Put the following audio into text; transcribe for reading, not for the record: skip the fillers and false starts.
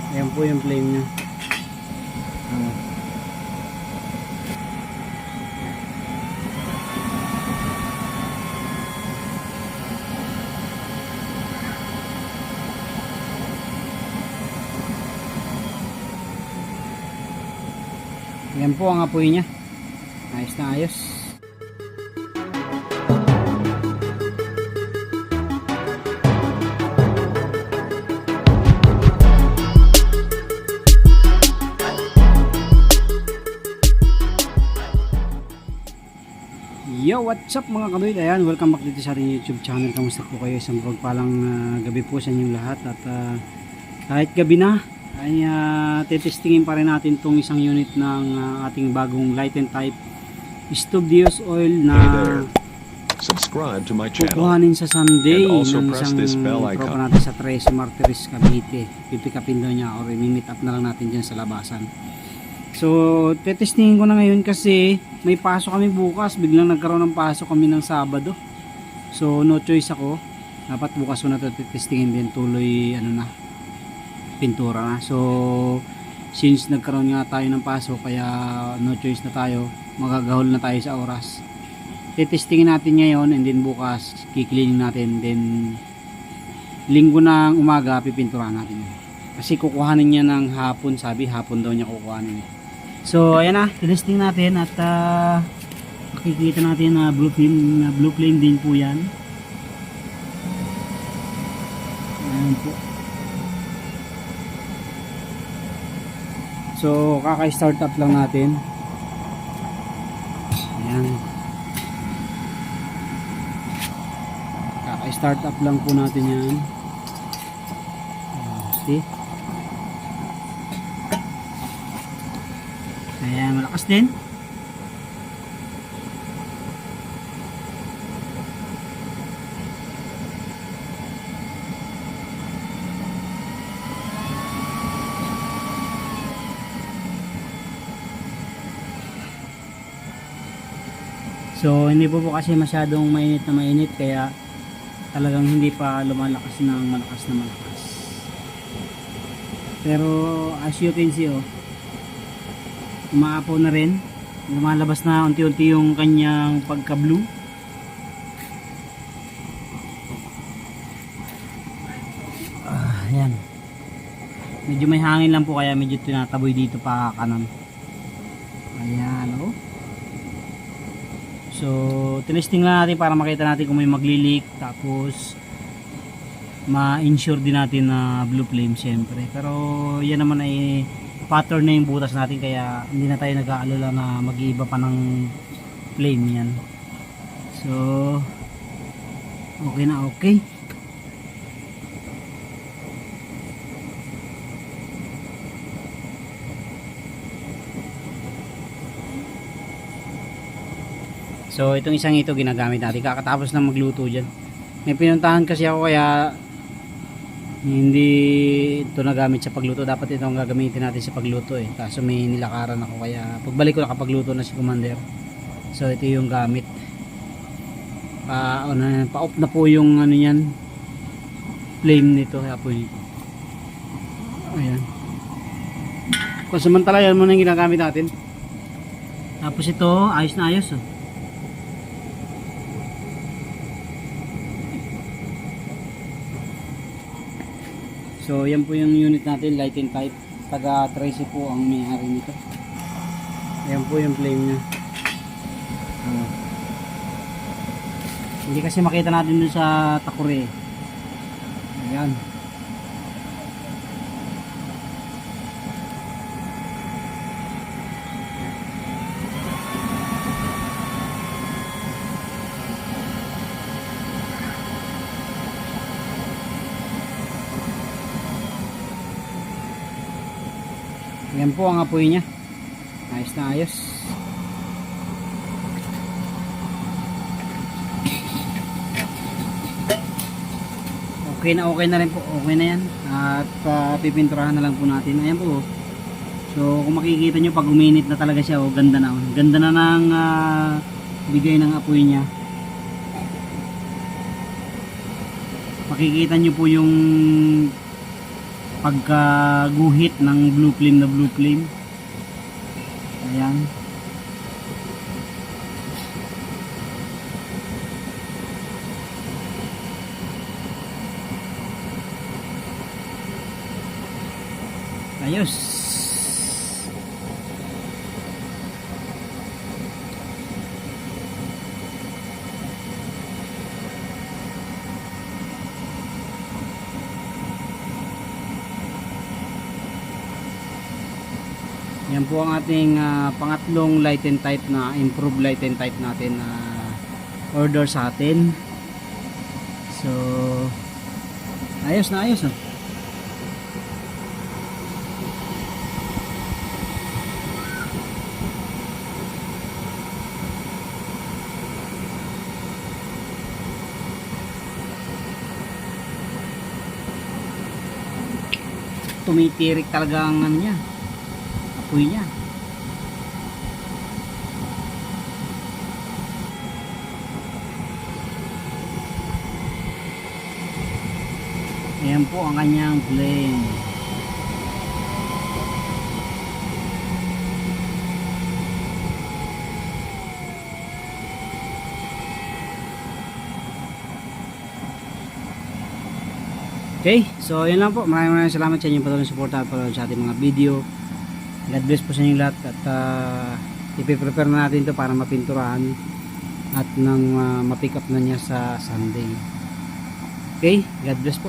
Ayan po yung flame nya. Ayan po ang apoy nya. Ayos na ayos. Yo, what's up mga kadoy? Ayan, welcome back dito sa ating YouTube channel. Kamusta po kayo? Isang pagpalang gabi po sa inyong lahat. At kahit gabi na ay tetestingin pa rin natin tong isang unit ng ating bagong light and type stove Dios oil na subscribe to my channel. Kukuhanin sa Sunday And also ng press isang this bell tropa icon. natin sa Tracy Martires Cavite. Pipikapin daw niya or i-meet up na lang natin dyan sa labasan. So, tetestingin ko na ngayon kasi may pasok kami bukas. Biglang nagkaroon ng pasok kami ng Sabado. So, no choice ako. Dapat bukas ko na ito tetestingin din. Tuloy, pintura na. So, since nagkaroon nga tayo ng pasok, kaya no choice na tayo. Magagahol na tayo sa oras. Tetestingin natin ngayon and then bukas, kikilining natin. Then, linggo ng umaga, pipinturahan natin. Kasi kukuhanin niya ng hapon. Sabi, hapon daw niya kukuhanin. So ayan na, testing natin at makikita natin na blue flame din po yan. Ayan po. So kaka-start up lang natin. Ayan. Kaka-start up lang po natin yan. See? Ayan, malakas din. So, hindi po kasi masyadong mainit na mainit kaya talagang hindi pa lumalakas ng malakas na malakas. Pero as you can see, umaapaw na rin, lumalabas na unti-unti yung kanyang pagka blue. Ayan, medyo may hangin lang po kaya medyo tinataboy dito pa kanan. Ayan, so tinesting lang natin para makita natin kung may magli-leak, tapos ma-ensure din natin na blue flame syempre. Pero yan naman ay pattern na yung butas natin kaya hindi na tayo nag-aalala na mag-iiba pa ng flame yan. So okay na okay. So itong isang ito ginagamit natin kakatapos na magluto dyan. May pinuntahan kasi ako kaya hindi ito nagamit sa pagluto. Dapat ito ang gagamitin natin sa pagluto kaso may nilakaran ako kaya pagbalik ko nakapagluto na si Commander. So ito yung gamit. Pa-off na po yung yan flame nito, apoy nito. Ayan. Kung samantala yan muna yung ginagamit natin. Tapos ito ayos na ayos. So yan po yung unit natin, light and type. Taga Tracy po ang may-ari nito. Ayan po yung flame nya. Hindi kasi makita natin dun sa takure. Ayan. Ayan po ang apoy nya. Ayos na ayos. Okay na rin po. Okay na yan. At pipinturahan na lang po natin. Ayan po. So kung makikita nyo pag uminit na talaga siya, ganda na. Ganda na ng bigay ng apoy nya. Makikita nyo po yung pagkaguhit ng blue flame na blue flame. Ayan. Ayos. Yan po ang ating pangatlong light and type na improved light and type natin na order sa atin. So ayos na ayos. Tumitirik talaga ang ano niya, apoy niya. Ayan po ang kanyang flame. Okay, so yun lang po. Maraming salamat sa inyong patuloy suporta at panonood sa ating mga video. God bless po sa inyong lahat at ipiprepare na natin ito para mapinturahan at nang ma-pick up na niya sa Sunday. Okay, God bless po.